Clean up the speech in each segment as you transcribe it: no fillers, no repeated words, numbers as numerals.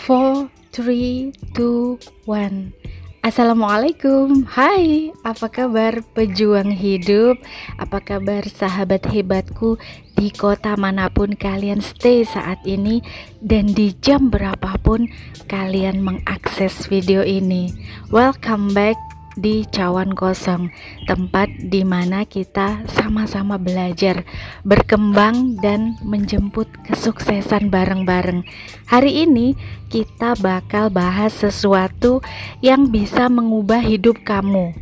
4, 3, 2, 1. Assalamualaikum. Hai, apa kabar pejuang hidup? Apa kabar sahabat hebatku di kota manapun kalian stay saat ini dan di jam berapapun kalian mengakses video ini. Welcome back di Cawan Kosong, tempat di mana kita sama-sama belajar, berkembang dan menjemput kesuksesan bareng-bareng. Hari ini kita bakal bahas sesuatu yang bisa mengubah hidup kamu,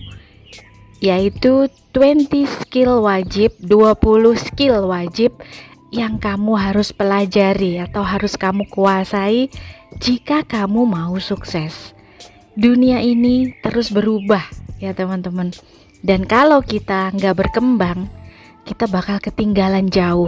yaitu 20 skill wajib, 20 skill wajib yang kamu harus pelajari atau harus kamu kuasai jika kamu mau sukses. Dunia ini terus berubah ya teman-teman, dan kalau kita nggak berkembang, kita bakal ketinggalan jauh.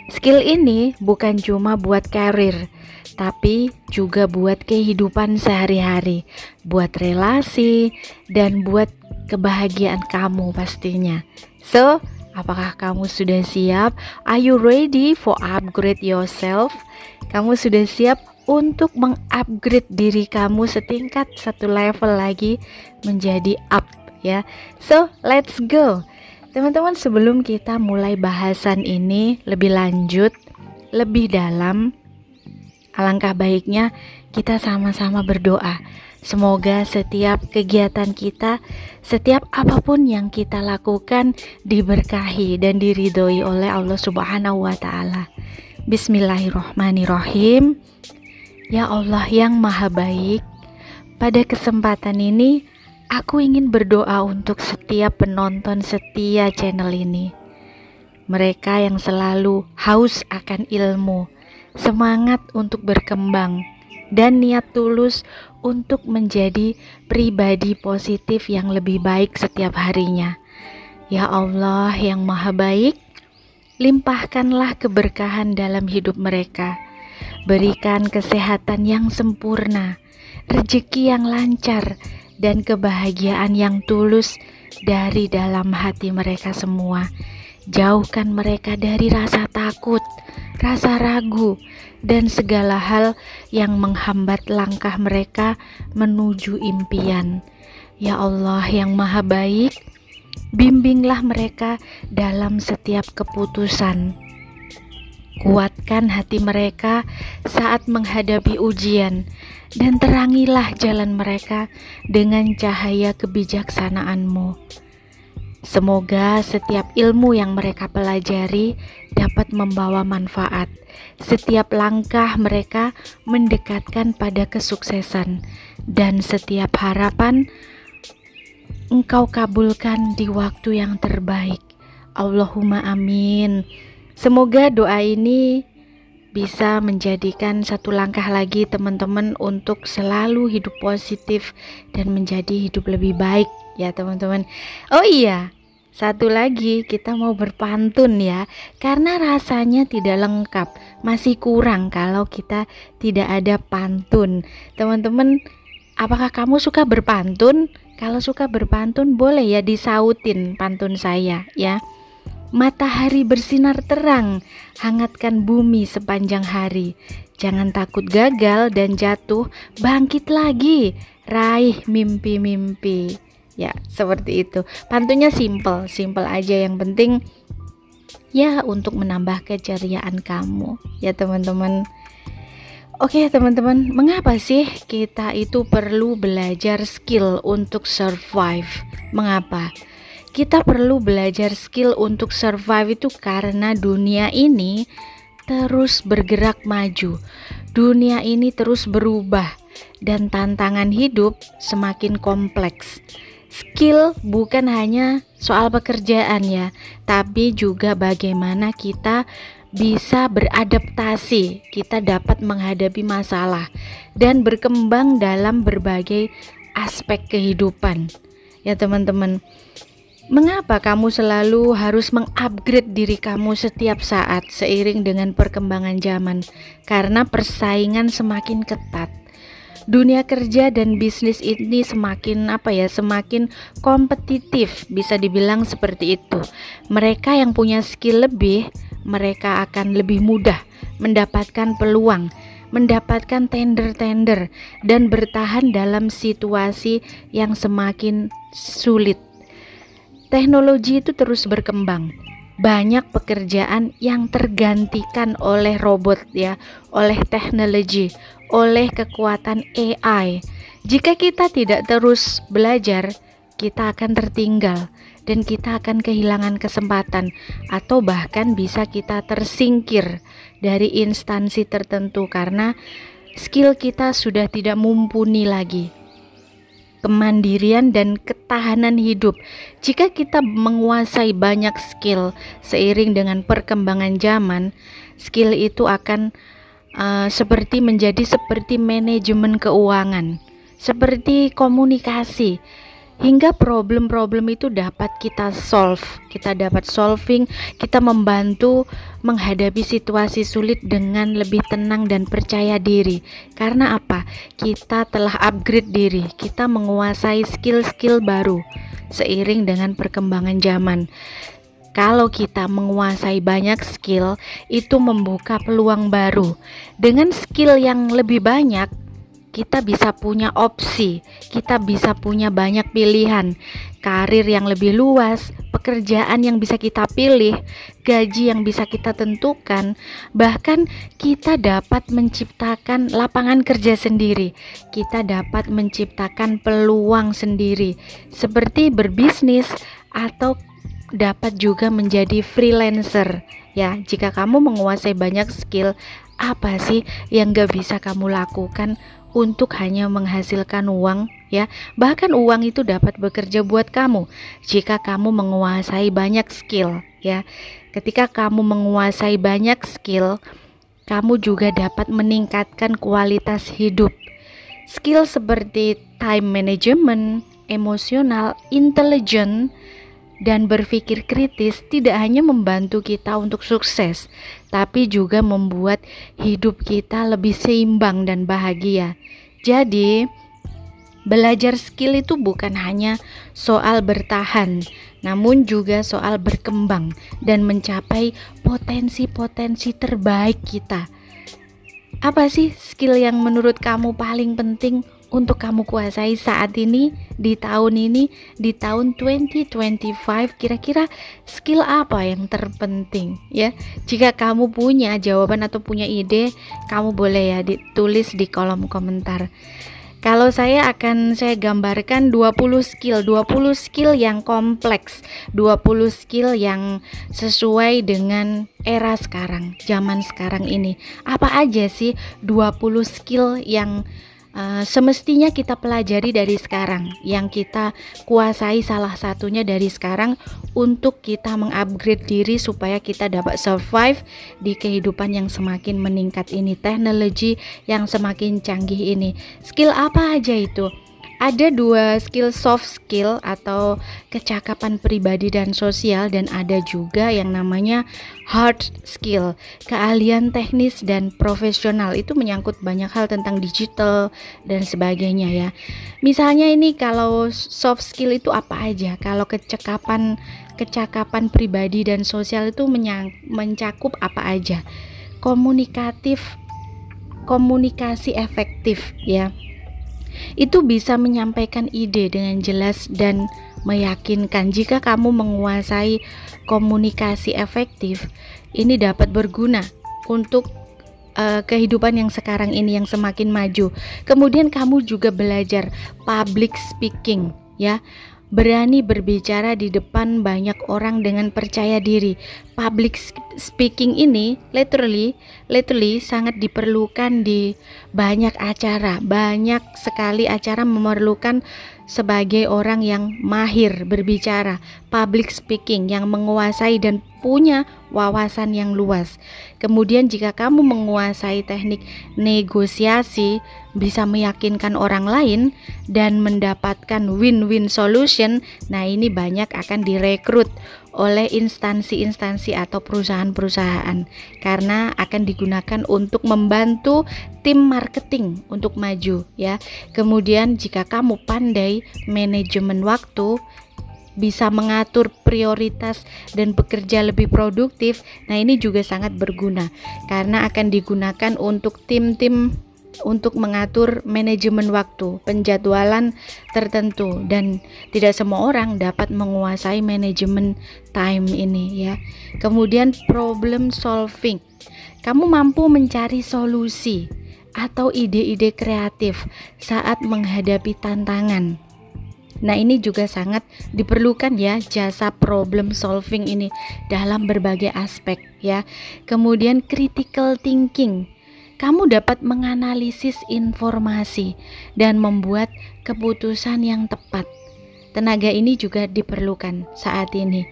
Skill ini bukan cuma buat karir, tapi juga buat kehidupan sehari-hari, buat relasi, dan buat kebahagiaan kamu pastinya. So, apakah kamu sudah siap? Are you ready for upgrade yourself? Kamu sudah siap untuk mengupgrade diri kamu setingkat, satu level lagi menjadi up ya. So, let's go. Teman-teman, sebelum kita mulai bahasan ini lebih lanjut, lebih dalam, alangkah baiknya kita sama-sama berdoa. Semoga setiap kegiatan kita, setiap apapun yang kita lakukan diberkahi dan diridhoi oleh Allah Subhanahu wa Ta'ala. Bismillahirrahmanirrahim. Ya Allah yang Maha Baik, pada kesempatan ini aku ingin berdoa untuk setiap penonton setia channel ini. Mereka yang selalu haus akan ilmu, semangat untuk berkembang, dan niat tulus untuk menjadi pribadi positif yang lebih baik setiap harinya. Ya Allah yang Maha Baik, limpahkanlah keberkahan dalam hidup mereka. Berikan kesehatan yang sempurna, rezeki yang lancar, dan kebahagiaan yang tulus dari dalam hati mereka semua. Jauhkan mereka dari rasa takut, rasa ragu, dan segala hal yang menghambat langkah mereka menuju impian. Ya Allah yang Maha Baik, bimbinglah mereka dalam setiap keputusan. Kuatkan hati mereka saat menghadapi ujian, dan terangilah jalan mereka dengan cahaya kebijaksanaan-Mu. Semoga setiap ilmu yang mereka pelajari dapat membawa manfaat. Setiap langkah mereka mendekatkan pada kesuksesan, dan setiap harapan Engkau kabulkan di waktu yang terbaik. Allahumma amin. Semoga doa ini bisa menjadikan satu langkah lagi teman-teman untuk selalu hidup positif dan menjadi hidup lebih baik ya teman-teman. Oh iya, satu lagi kita mau berpantun ya, karena rasanya tidak lengkap, masih kurang kalau kita tidak ada pantun. Teman-teman, apakah kamu suka berpantun? Kalau suka berpantun boleh ya disautin pantun saya ya. Matahari bersinar terang, hangatkan bumi sepanjang hari. Jangan takut gagal dan jatuh, bangkit lagi, raih mimpi-mimpi. Ya, seperti itu. Pantunnya simple aja, yang penting ya untuk menambah keceriaan kamu. Ya teman-teman. Oke teman-teman, mengapa sih kita itu perlu belajar skill untuk survive? Mengapa? Kita perlu belajar skill untuk survive itu karena dunia ini terus bergerak maju. Dunia ini terus berubah dan tantangan hidup semakin kompleks. Skill bukan hanya soal pekerjaan ya, tapi juga bagaimana kita bisa beradaptasi, kita dapat menghadapi masalah dan berkembang dalam berbagai aspek kehidupan. Ya teman-teman, mengapa kamu selalu harus mengupgrade diri kamu setiap saat seiring dengan perkembangan zaman? Karena persaingan semakin ketat. Dunia kerja dan bisnis ini semakin semakin kompetitif, bisa dibilang seperti itu. Mereka yang punya skill lebih, mereka akan lebih mudah mendapatkan peluang. mendapatkan tender-tender, dan bertahan dalam situasi yang semakin sulit. Teknologi itu terus berkembang. Banyak pekerjaan yang tergantikan oleh robot ya, oleh teknologi, oleh kekuatan AI. Jika kita tidak terus belajar, kita akan tertinggal dan kita akan kehilangan kesempatan, atau bahkan bisa kita tersingkir dari instansi tertentu karena skill kita sudah tidak mumpuni lagi. Kemandirian dan ketahanan hidup. Jika kita menguasai banyak skill seiring dengan perkembangan zaman, skill itu akan menjadi seperti manajemen keuangan, seperti komunikasi, hingga problem-problem itu dapat kita solving, kita membantu menghadapi situasi sulit dengan lebih tenang dan percaya diri. Karena apa? Kita telah upgrade diri, kita menguasai skill-skill baru seiring dengan perkembangan zaman. Kalau kita menguasai banyak skill, itu membuka peluang baru. Dengan skill yang lebih banyak, kita bisa punya opsi, kita bisa punya banyak pilihan, karir yang lebih luas, pekerjaan yang bisa kita pilih, gaji yang bisa kita tentukan, bahkan kita dapat menciptakan lapangan kerja sendiri, kita dapat menciptakan peluang sendiri, seperti berbisnis atau dapat juga menjadi freelancer. Ya, jika kamu menguasai banyak skill, apa sih yang gak bisa kamu lakukan untuk hanya menghasilkan uang ya? Bahkan uang itu dapat bekerja buat kamu jika kamu menguasai banyak skill ya. Ketika kamu menguasai banyak skill, kamu juga dapat meningkatkan kualitas hidup. Skill seperti time management, emosional, intelligent, dan berpikir kritis tidak hanya membantu kita untuk sukses, tapi juga membuat hidup kita lebih seimbang dan bahagia. Jadi, belajar skill itu bukan hanya soal bertahan, namun juga soal berkembang dan mencapai potensi-potensi terbaik kita. Apa sih skill yang menurut kamu paling penting untuk kamu kuasai saat ini, di tahun 2025? Kira-kira skill apa yang terpenting ya? Jika kamu punya jawaban atau punya ide, kamu boleh ya ditulis di kolom komentar. Kalau saya gambarkan 20 skill yang kompleks, 20 skill yang sesuai dengan era sekarang, zaman sekarang ini. Apa aja sih 20 skill yang semestinya kita pelajari dari sekarang, yang kita kuasai salah satunya dari sekarang untuk kita mengupgrade diri supaya kita dapat survive di kehidupan yang semakin meningkat ini, teknologi yang semakin canggih ini. Skill apa aja itu? Ada 2 skill, soft skill atau kecakapan pribadi dan sosial, dan ada juga yang namanya hard skill, keahlian teknis dan profesional. Itu menyangkut banyak hal tentang digital dan sebagainya ya. Misalnya ini kalau soft skill itu apa aja? Kalau kecakapan pribadi dan sosial itu mencakup apa aja? Komunikasi efektif ya. Itu bisa menyampaikan ide dengan jelas dan meyakinkan. Jika kamu menguasai komunikasi efektif, ini dapat berguna untuk kehidupan yang sekarang ini yang semakin maju. Kemudian kamu juga belajar public speaking ya, berani berbicara di depan banyak orang dengan percaya diri. Public speaking ini literally sangat diperlukan di banyak acara. Banyak sekali acara memerlukan sebagai orang yang mahir berbicara, public speaking, yang menguasai dan punya wawasan yang luas. Kemudian jika kamu menguasai teknik negosiasi, bisa meyakinkan orang lain dan mendapatkan win-win solution, nah ini banyak akan direkrut oleh instansi-instansi atau perusahaan-perusahaan karena akan digunakan untuk membantu tim marketing untuk maju ya. Kemudian jika kamu pandai manajemen waktu, bisa mengatur prioritas dan bekerja lebih produktif. Nah, ini juga sangat berguna karena akan digunakan untuk tim-tim untuk mengatur manajemen waktu, penjadwalan tertentu, dan tidak semua orang dapat menguasai manajemen time ini ya. Kemudian problem solving. Kamu mampu mencari solusi atau ide-ide kreatif saat menghadapi tantangan. Nah, ini juga sangat diperlukan ya, jasa problem solving ini dalam berbagai aspek ya. Kemudian critical thinking. Kamu dapat menganalisis informasi dan membuat keputusan yang tepat. Tenaga ini juga diperlukan saat ini.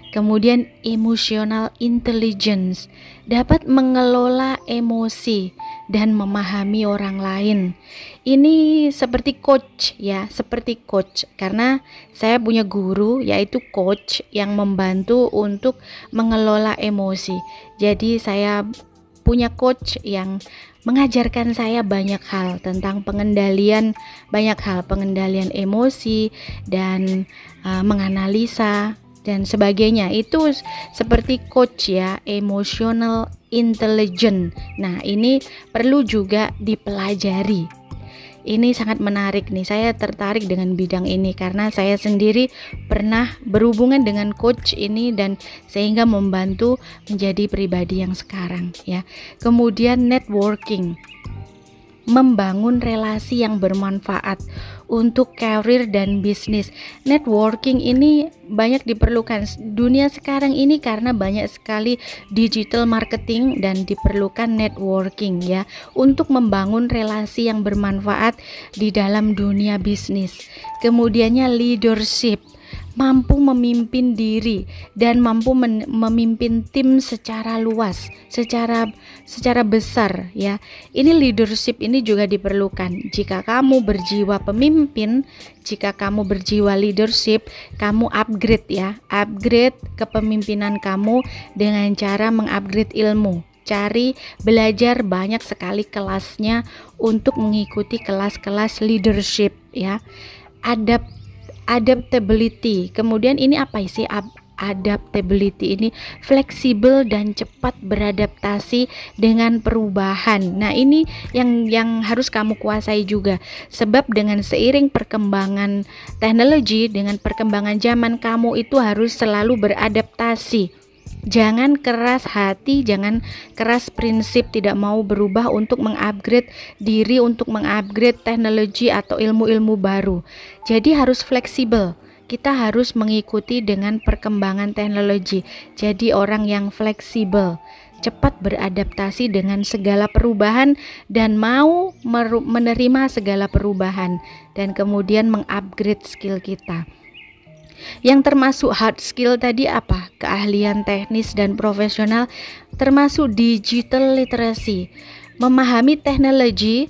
Kemudian emotional intelligence, dapat mengelola emosi dan memahami orang lain. Ini seperti coach ya, seperti coach, karena saya punya guru yaitu coach yang membantu untuk mengelola emosi. Jadi saya punya coach yang mengajarkan saya banyak hal tentang pengendalian emosi dan menganalisa dan sebagainya. Itu seperti coach ya, emotional intelligence. Nah, ini perlu juga dipelajari. Ini sangat menarik nih, saya tertarik dengan bidang ini karena saya sendiri pernah berhubungan dengan coach ini dan sehingga membantu menjadi pribadi yang sekarang ya. Kemudian networking, membangun relasi yang bermanfaat untuk karir dan bisnis. Networking ini banyak diperlukan dunia sekarang ini karena banyak sekali digital marketing dan diperlukan networking ya untuk membangun relasi yang bermanfaat di dalam dunia bisnis. Kemudiannya leadership, mampu memimpin diri dan mampu memimpin tim secara luas, secara besar ya. Ini leadership ini juga diperlukan. Jika kamu berjiwa pemimpin, jika kamu berjiwa leadership, kamu upgrade ya, upgrade kepemimpinan kamu dengan cara mengupgrade ilmu. Cari belajar banyak sekali kelasnya untuk mengikuti kelas-kelas leadership ya. Adaptability. Kemudian ini apa sih adaptability ini? Fleksibel dan cepat beradaptasi dengan perubahan. Nah, ini yang harus kamu kuasai juga. Sebab dengan seiring perkembangan teknologi, dengan perkembangan zaman, kamu itu harus selalu beradaptasi. Jangan keras hati, jangan keras prinsip, tidak mau berubah untuk mengupgrade diri, untuk mengupgrade teknologi atau ilmu-ilmu baru. Jadi harus fleksibel. Kita harus mengikuti dengan perkembangan teknologi. Jadi orang yang fleksibel, cepat beradaptasi dengan segala perubahan dan mau menerima segala perubahan dan kemudian mengupgrade skill kita. Yang termasuk hard skill tadi apa? Keahlian teknis dan profesional, termasuk digital literacy. Memahami teknologi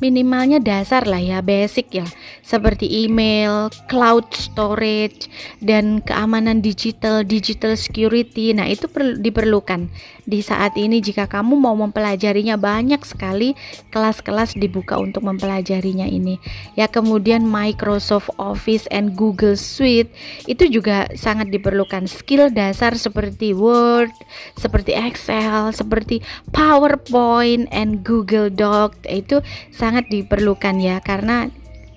minimalnya dasar lah ya, basic ya, seperti email, cloud storage, dan keamanan digital security. Nah, itu diperlukan di saat ini. Jika kamu mau mempelajarinya, banyak sekali kelas-kelas dibuka untuk mempelajarinya ini ya. Kemudian Microsoft Office and Google Suite itu juga sangat diperlukan. Skill dasar seperti Word, seperti Excel, seperti PowerPoint and Google Doc itu sangat diperlukan ya, karena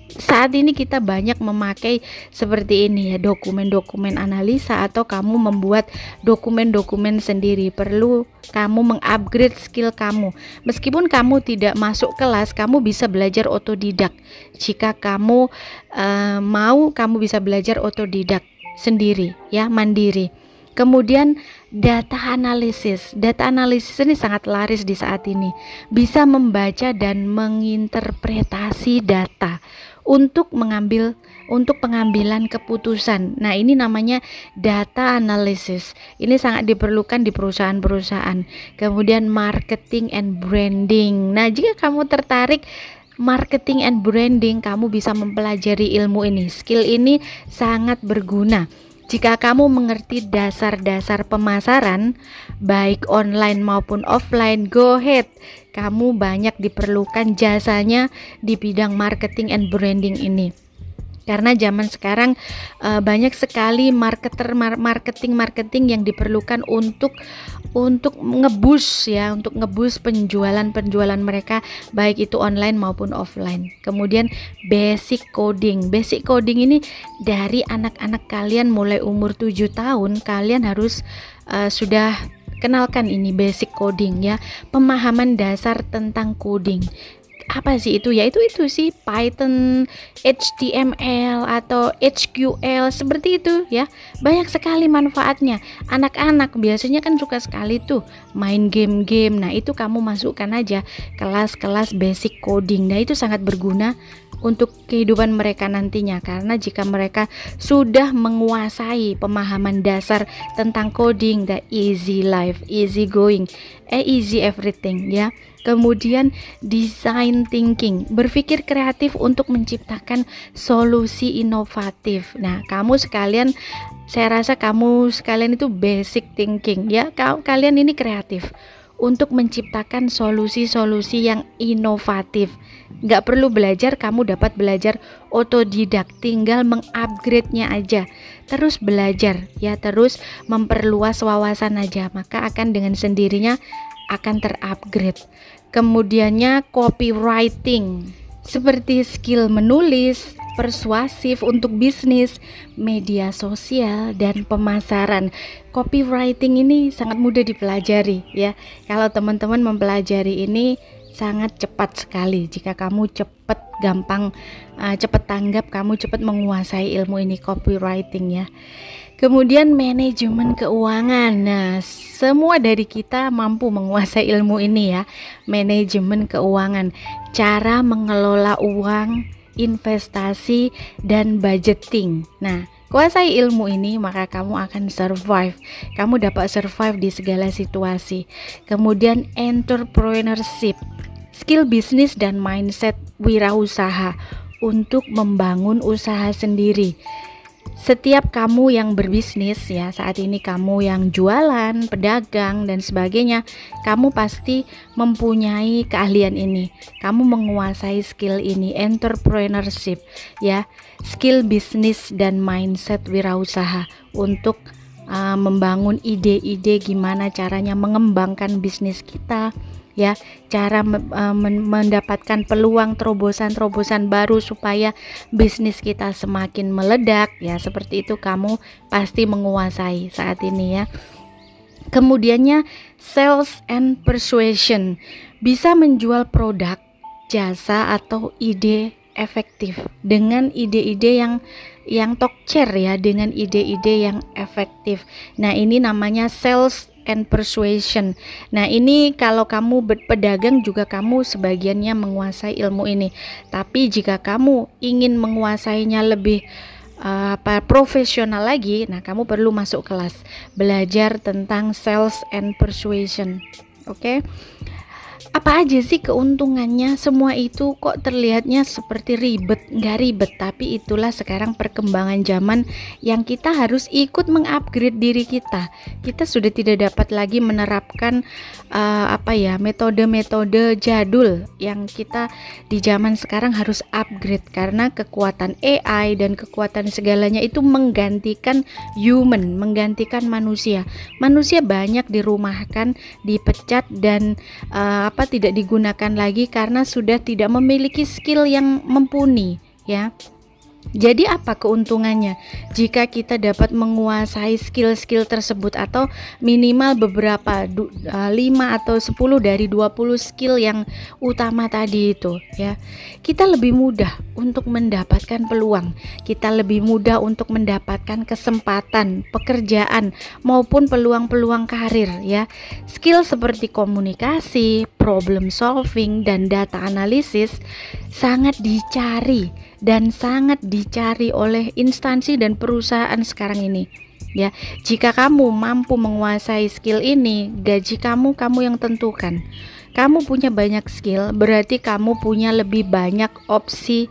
saat ini kita banyak memakai seperti ini ya, dokumen-dokumen analisa atau kamu membuat dokumen-dokumen sendiri. Perlu kamu mengupgrade skill kamu. Meskipun kamu tidak masuk kelas, kamu bisa belajar otodidak. Jika kamu mau, kamu bisa belajar otodidak sendiri ya, mandiri. Kemudian data analisis ini sangat laris di saat ini. Bisa membaca dan menginterpretasi data untuk pengambilan keputusan. Nah, ini namanya data analysis. Ini sangat diperlukan di perusahaan-perusahaan. Kemudian marketing and branding. Nah, jika kamu tertarik marketing and branding, kamu bisa mempelajari ilmu ini. Skill ini sangat berguna. Jika kamu mengerti dasar-dasar pemasaran, baik online maupun offline, go ahead. Kamu banyak diperlukan jasanya di bidang marketing and branding ini. Karena zaman sekarang banyak sekali marketing yang diperlukan untuk ngebus ya, untuk ngebus penjualan mereka, baik itu online maupun offline. Kemudian basic coding ini dari anak-anak kalian mulai umur 7 tahun kalian harus sudah kenalkan ini basic coding ya, pemahaman dasar tentang coding. Apa sih itu? Ya itu sih Python, HTML atau SQL seperti itu ya. Banyak sekali manfaatnya. Anak-anak biasanya kan suka sekali tuh main game-game. Nah, itu kamu masukkan aja kelas-kelas basic coding. Nah, itu sangat berguna untuk kehidupan mereka nantinya, karena jika mereka sudah menguasai pemahaman dasar tentang coding, the easy life, easy going, easy everything ya. Kemudian design thinking, berpikir kreatif untuk menciptakan solusi inovatif. Nah, saya rasa kamu sekalian itu basic thinking ya. Kalian ini kreatif untuk menciptakan solusi-solusi yang inovatif. Nggak perlu belajar, kamu dapat belajar otodidak, tinggal mengupgrade-nya aja. Terus belajar ya, terus memperluas wawasan aja, maka akan dengan sendirinya akan terupgrade. Kemudiannya copywriting, seperti skill menulis, persuasif untuk bisnis, media sosial, dan pemasaran. Copywriting ini sangat mudah dipelajari ya. Kalau teman-teman mempelajari ini sangat cepat sekali. Jika kamu cepat tanggap, kamu cepat menguasai ilmu ini, copywriting ya. Kemudian manajemen keuangan. Nah, semua dari kita mampu menguasai ilmu ini ya. Manajemen keuangan, cara mengelola uang, investasi, dan budgeting. Nah, kuasai ilmu ini maka kamu akan survive. Kamu dapat survive di segala situasi. Kemudian entrepreneurship, skill bisnis dan mindset wirausaha untuk membangun usaha sendiri. Setiap kamu yang berbisnis ya, saat ini kamu yang jualan, pedagang dan sebagainya, kamu pasti mempunyai keahlian ini. Kamu menguasai skill ini, entrepreneurship ya, skill bisnis dan mindset wirausaha untuk membangun ide-ide gimana caranya mengembangkan bisnis kita ya, cara mendapatkan peluang terobosan baru supaya bisnis kita semakin meledak ya, seperti itu kamu pasti menguasai saat ini ya. Kemudiannya sales and persuasion, bisa menjual produk, jasa atau ide efektif dengan ide-ide yang tokcer ya, dengan ide-ide yang efektif. Nah, ini namanya sales and persuasion. Nah, ini kalau kamu berpedagang juga kamu sebagiannya menguasai ilmu ini. Tapi jika kamu ingin menguasainya lebih profesional lagi, nah kamu perlu masuk kelas belajar tentang sales and persuasion. Oke. Apa aja sih keuntungannya? Semua itu kok terlihatnya seperti ribet? Nggak ribet, tapi itulah sekarang perkembangan zaman yang kita harus ikut mengupgrade diri kita. Kita sudah tidak dapat lagi menerapkan metode-metode jadul yang kita di zaman sekarang harus upgrade, karena kekuatan AI dan kekuatan segalanya itu menggantikan human, menggantikan manusia. Manusia banyak dirumahkan, dipecat dan tidak digunakan lagi karena sudah tidak memiliki skill yang mumpuni ya. Jadi apa keuntungannya jika kita dapat menguasai skill-skill tersebut, atau minimal beberapa 5 atau 10 dari 20 skill yang utama tadi itu ya. Kita lebih mudah untuk mendapatkan peluang, kita lebih mudah untuk mendapatkan kesempatan pekerjaan maupun peluang-peluang karir ya. Skill seperti komunikasi, problem solving, dan data analisis sangat dicari oleh instansi dan perusahaan sekarang ini ya. Jika kamu mampu menguasai skill ini, gaji kamu yang tentukan. Kamu punya banyak skill, berarti kamu punya lebih banyak opsi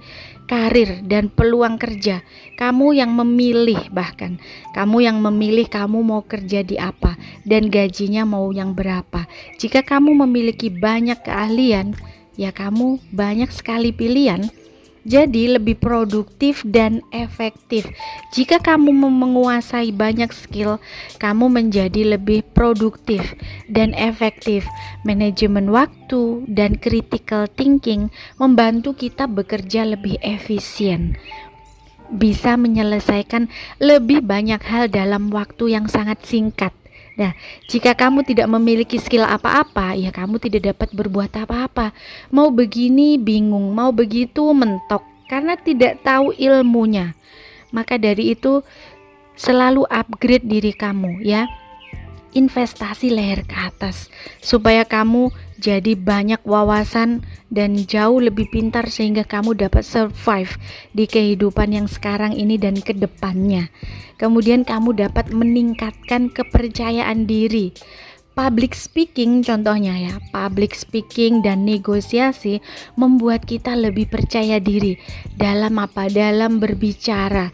karir dan peluang kerja. Kamu yang memilih, bahkan kamu yang memilih kamu mau kerja di apa dan gajinya mau yang berapa. Jika kamu memiliki banyak keahlian, ya kamu banyak sekali pilihan Jadi lebih produktif dan efektif. Jika kamu menguasai banyak skill, kamu menjadi lebih produktif dan efektif. Manajemen waktu dan critical thinking membantu kita bekerja lebih efisien, bisa menyelesaikan lebih banyak hal dalam waktu yang sangat singkat. Nah, jika kamu tidak memiliki skill apa-apa, ya kamu tidak dapat berbuat apa-apa. Mau begini bingung, mau begitu mentok karena tidak tahu ilmunya. Maka dari itu selalu upgrade diri kamu ya. Investasi leher ke atas supaya kamu jadi banyak wawasan dan jauh lebih pintar sehingga kamu dapat survive di kehidupan yang sekarang ini dan ke depannya. Kemudian kamu dapat meningkatkan kepercayaan diri. Public speaking contohnya ya, public speaking dan negosiasi membuat kita lebih percaya diri dalam apa? Dalam berbicara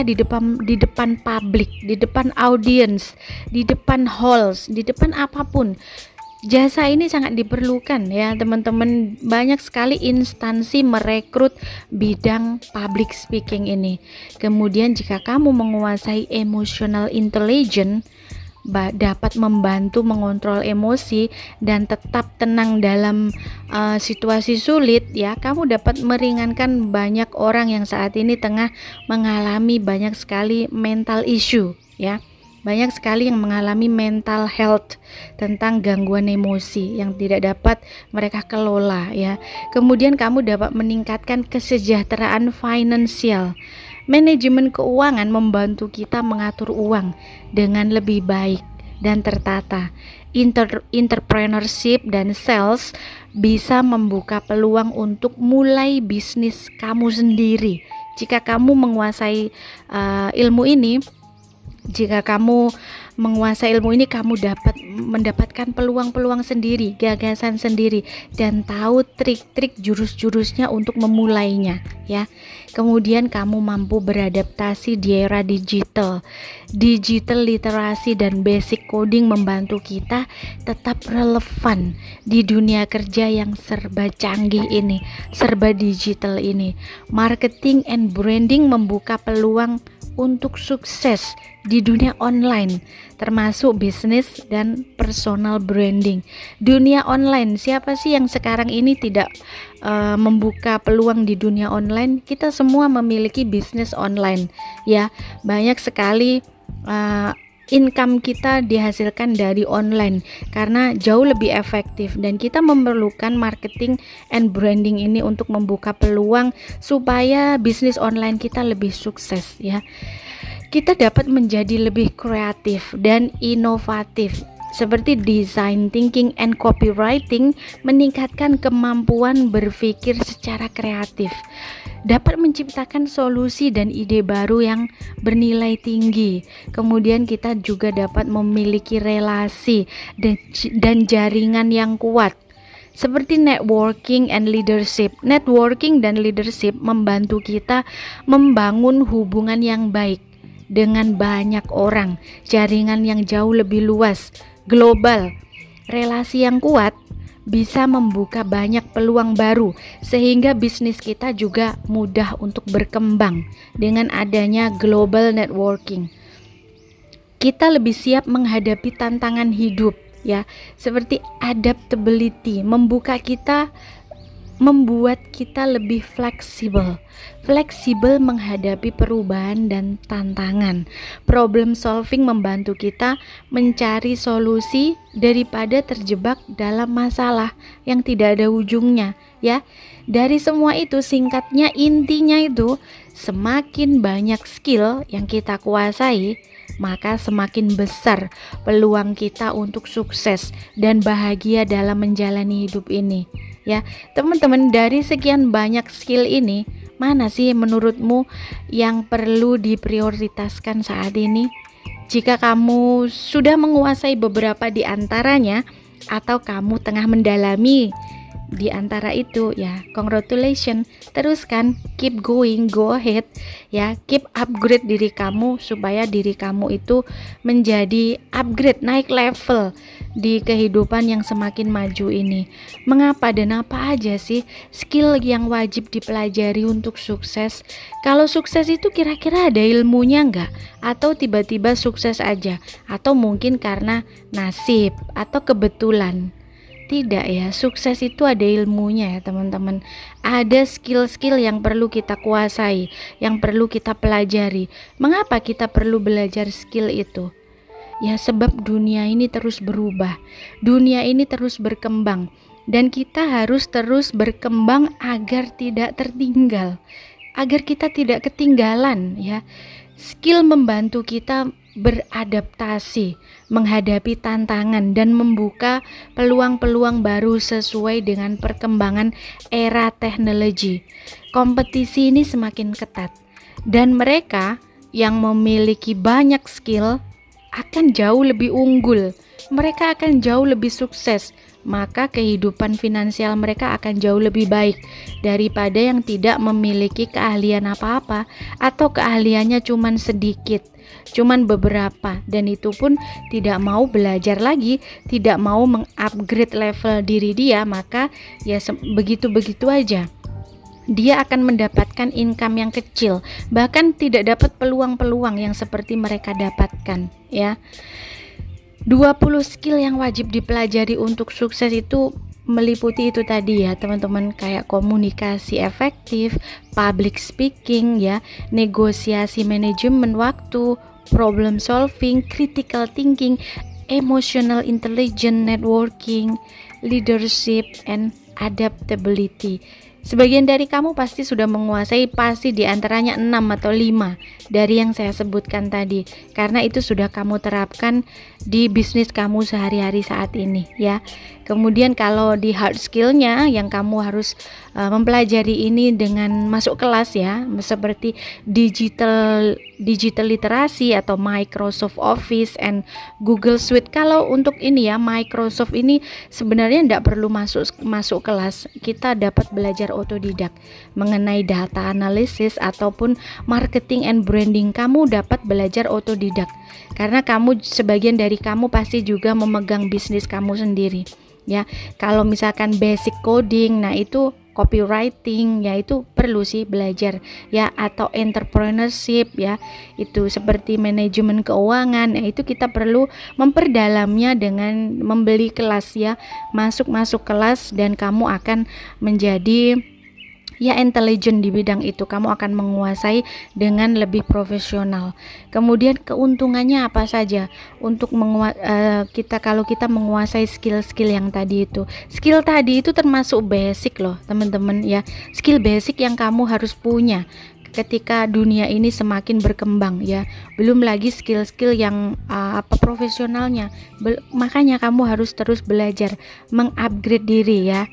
di depan publik, di depan audiens, di depan halls, di depan apapun. Jasa ini sangat diperlukan ya teman-teman. Banyak sekali instansi merekrut bidang public speaking ini. Kemudian jika kamu menguasai emotional intelligence, dapat membantu mengontrol emosi dan tetap tenang dalam situasi sulit ya. Kamu dapat meringankan banyak orang yang saat ini tengah mengalami banyak sekali mental issue ya. Banyak sekali yang mengalami mental health tentang gangguan emosi yang tidak dapat mereka kelola ya. Kemudian kamu dapat meningkatkan kesejahteraan finansial. Manajemen keuangan membantu kita mengatur uang dengan lebih baik dan tertata. Entrepreneurship dan sales bisa membuka peluang untuk mulai bisnis kamu sendiri. Jika kamu menguasai ilmu ini, kamu dapat mendapatkan peluang-peluang sendiri, gagasan sendiri, dan tahu trik-trik jurus-jurusnya untuk memulainya ya. Kemudian kamu mampu beradaptasi di era digital. Digital literasi dan basic coding membantu kita tetap relevan di dunia kerja yang serba canggih ini, serba digital ini. Marketing and branding membuka peluang untuk sukses di dunia online, termasuk bisnis dan personal branding. Dunia online, siapa sih yang sekarang ini tidak membuka peluang di dunia online? Kita semua memiliki bisnis online ya. Banyak sekali income kita dihasilkan dari online karena jauh lebih efektif, dan kita memerlukan marketing and branding ini untuk membuka peluang supaya bisnis online kita lebih sukses ya. Kita dapat menjadi lebih kreatif dan inovatif seperti design thinking and copywriting, meningkatkan kemampuan berpikir secara kreatif, dapat menciptakan solusi dan ide baru yang bernilai tinggi. Kemudian kita juga dapat memiliki relasi dan jaringan yang kuat seperti networking and leadership. Networking dan leadership membantu kita membangun hubungan yang baik dengan banyak orang, jaringan yang jauh lebih luas, global. Relasi yang kuat bisa membuka banyak peluang baru sehingga bisnis kita juga mudah untuk berkembang dengan adanya global networking. Kita lebih siap menghadapi tantangan hidup ya, seperti adaptability, membuat kita lebih fleksibel menghadapi perubahan dan tantangan. Problem solving membantu kita mencari solusi daripada terjebak dalam masalah yang tidak ada ujungnya ya. Dari semua itu, singkatnya intinya itu, semakin banyak skill yang kita kuasai, maka semakin besar peluang kita untuk sukses dan bahagia dalam menjalani hidup ini ya. Teman-teman, dari sekian banyak skill ini, mana sih menurutmu yang perlu diprioritaskan saat ini? Jika kamu sudah menguasai beberapa di antaranya atau kamu tengah mendalami di antara itu ya, congratulations, teruskan, keep going, go ahead ya, keep upgrade diri kamu supaya diri kamu itu menjadi upgrade, naik level di kehidupan yang semakin maju ini. Mengapa dan apa aja sih skill yang wajib dipelajari untuk sukses? Kalau sukses itu kira-kira ada ilmunya enggak? Atau tiba-tiba sukses aja? Atau mungkin karena nasib atau kebetulan? Tidak ya, sukses itu ada ilmunya ya teman-teman. Ada skill-skill yang perlu kita kuasai, yang perlu kita pelajari. Mengapa kita perlu belajar skill itu? Ya sebab dunia ini terus berubah, dunia ini terus berkembang, dan kita harus terus berkembang agar tidak tertinggal, agar kita tidak ketinggalan ya. Skill membantu kita beradaptasi, menghadapi tantangan dan membuka peluang-peluang baru sesuai dengan perkembangan era teknologi. Kompetisi ini semakin ketat dan mereka yang memiliki banyak skill akan jauh lebih unggul, mereka akan jauh lebih sukses, maka kehidupan finansial mereka akan jauh lebih baik daripada yang tidak memiliki keahlian apa-apa atau keahliannya cuman sedikit, cuman beberapa, dan itu pun tidak mau belajar lagi, tidak mau mengupgrade level diri dia, maka ya begitu-begitu aja. Dia akan mendapatkan income yang kecil, bahkan tidak dapat peluang-peluang yang seperti mereka dapatkan ya. 20 skill yang wajib dipelajari untuk sukses itu meliputi itu tadi ya teman-teman, kayak komunikasi efektif, public speaking ya, negosiasi manajemen waktu, problem solving, critical thinking, emotional intelligence, networking, leadership, and adaptability. Sebagian dari kamu pasti sudah menguasai pasti di antaranya 6 atau 5 dari yang saya sebutkan tadi, karena itu sudah kamu terapkan di bisnis kamu sehari-hari saat ini ya. Kemudian kalau di hard skillnya yang kamu harus mempelajari ini dengan masuk kelas ya, seperti digital literasi atau Microsoft Office and Google Suite. Kalau untuk ini ya, Microsoft ini sebenarnya tidak perlu masuk kelas, kita dapat belajar otodidak mengenai data analisis ataupun marketing and branding. Kamu dapat belajar otodidak karena sebagian dari kamu pasti juga memegang bisnis kamu sendiri ya. Kalau misalkan basic coding, nah itu copywriting ya, itu perlu sih belajar ya, atau entrepreneurship ya, itu seperti manajemen keuangan ya, itu kita perlu memperdalamnya dengan membeli kelas ya, masuk kelas, dan kamu akan menjadi ya intelijen di bidang itu, kamu akan menguasai dengan lebih profesional. Kemudian keuntungannya apa saja untuk kalau kita menguasai skill-skill yang tadi itu. Skill tadi itu termasuk basic loh teman-teman ya, skill basic yang kamu harus punya ketika dunia ini semakin berkembang ya, belum lagi skill-skill yang profesionalnya. Makanya kamu harus terus belajar mengupgrade diri ya.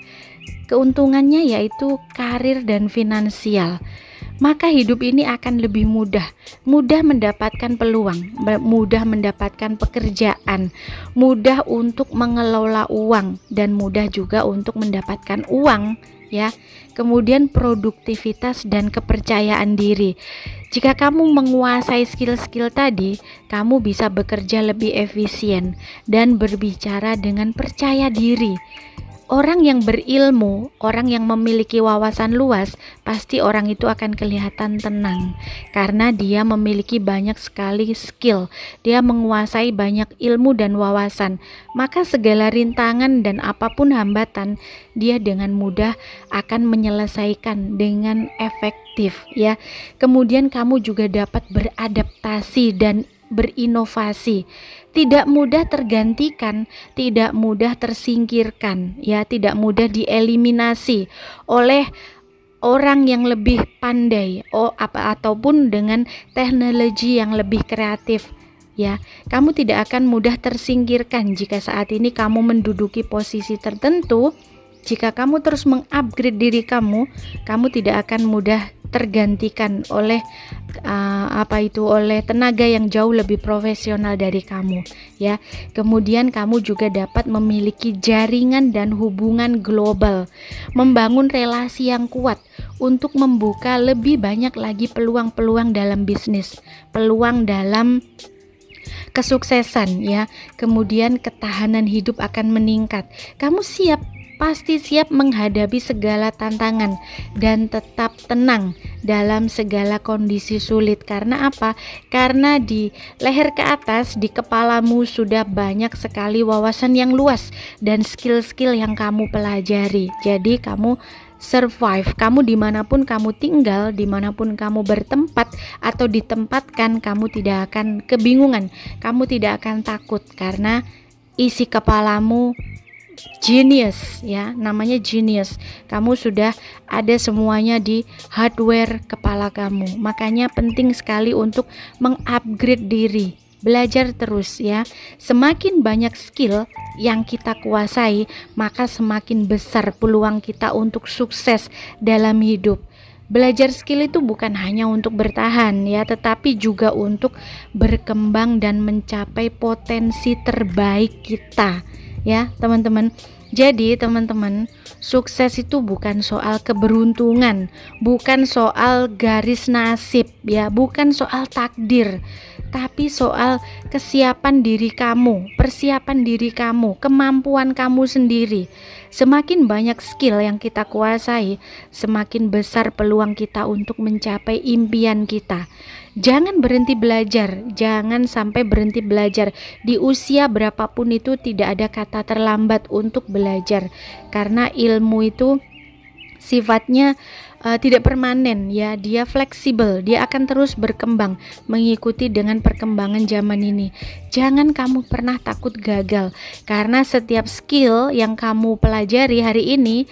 Keuntungannya yaitu karir dan finansial. Maka hidup ini akan lebih mudah mendapatkan peluang, mudah mendapatkan pekerjaan, mudah untuk mengelola uang, dan mudah juga untuk mendapatkan uang ya. Kemudian produktivitas dan kepercayaan diri. Jika kamu menguasai skill-skill tadi, kamu bisa bekerja lebih efisien dan berbicara dengan percaya diri. Orang yang berilmu, orang yang memiliki wawasan luas, pasti orang itu akan kelihatan tenang karena dia memiliki banyak sekali skill. Dia menguasai banyak ilmu dan wawasan. Maka segala rintangan dan apapun hambatan, dia dengan mudah akan menyelesaikan dengan efektif ya. Kemudian kamu juga dapat beradaptasi dan berinovasi, tidak mudah tergantikan, tidak mudah tersingkirkan ya, tidak mudah dieliminasi oleh orang yang lebih pandai ataupun dengan teknologi yang lebih kreatif ya. Kamu tidak akan mudah tersingkirkan jika saat ini kamu menduduki posisi tertentu. Jika kamu terus mengupgrade diri kamu tidak akan mudah tergantikan oleh oleh tenaga yang jauh lebih profesional dari kamu, ya. Kemudian kamu juga dapat memiliki jaringan dan hubungan global, membangun relasi yang kuat untuk membuka lebih banyak lagi peluang-peluang dalam bisnis, peluang dalam kesuksesan, ya. Kemudian ketahanan hidup akan meningkat. Kamu pasti siap menghadapi segala tantangan dan tetap tenang dalam segala kondisi sulit. Karena apa? Karena di leher ke atas, di kepalamu sudah banyak sekali wawasan yang luas dan skill-skill yang kamu pelajari. Jadi kamu survive, kamu dimanapun kamu tinggal, dimanapun kamu bertempat atau ditempatkan, kamu tidak akan kebingungan, kamu tidak akan takut, karena isi kepalamu genius, ya, namanya genius. Kamu sudah ada semuanya di hardware kepala kamu. Makanya penting sekali untuk mengupgrade diri, belajar terus, ya. Semakin banyak skill yang kita kuasai, maka semakin besar peluang kita untuk sukses dalam hidup. Belajar skill itu bukan hanya untuk bertahan, ya, tetapi juga untuk berkembang dan mencapai potensi terbaik kita, ya teman-teman. Jadi teman-teman, sukses itu bukan soal keberuntungan, bukan soal garis nasib, ya, bukan soal takdir, tapi soal kesiapan diri kamu, persiapan diri kamu, kemampuan kamu sendiri. Semakin banyak skill yang kita kuasai, semakin besar peluang kita untuk mencapai impian kita. Jangan berhenti belajar, jangan sampai berhenti belajar. Di usia berapapun itu tidak ada kata terlambat untuk belajar, karena ilmu itu sifatnya tidak permanen, ya, dia fleksibel, dia akan terus berkembang mengikuti dengan perkembangan zaman ini. Jangan kamu pernah takut gagal, karena setiap skill yang kamu pelajari hari ini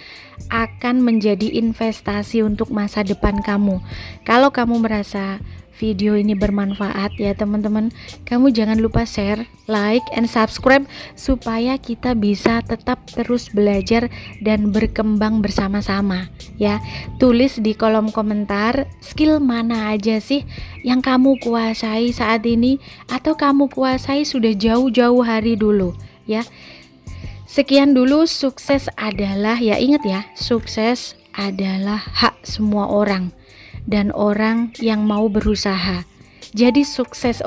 akan menjadi investasi untuk masa depan kamu. Kalau kamu merasa video ini bermanfaat, ya teman-teman, kamu jangan lupa share, like, and subscribe supaya kita bisa tetap terus belajar dan berkembang bersama-sama, ya. Tulis di kolom komentar skill mana aja sih yang kamu kuasai saat ini, atau kamu kuasai sudah jauh-jauh hari dulu, ya. Sekian dulu. Sukses adalah, ya, ingat ya, sukses adalah hak semua orang dan orang yang mau berusaha. Jadi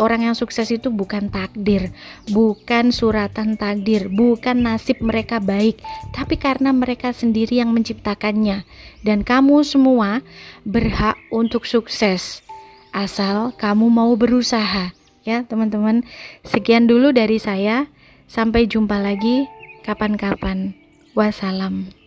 orang yang sukses itu bukan takdir, bukan suratan takdir, bukan nasib mereka baik, tapi karena mereka sendiri yang menciptakannya. Dan kamu semua berhak untuk sukses, asal kamu mau berusaha, ya teman-teman. Sekian dulu dari saya, sampai jumpa lagi kapan-kapan. Wassalam.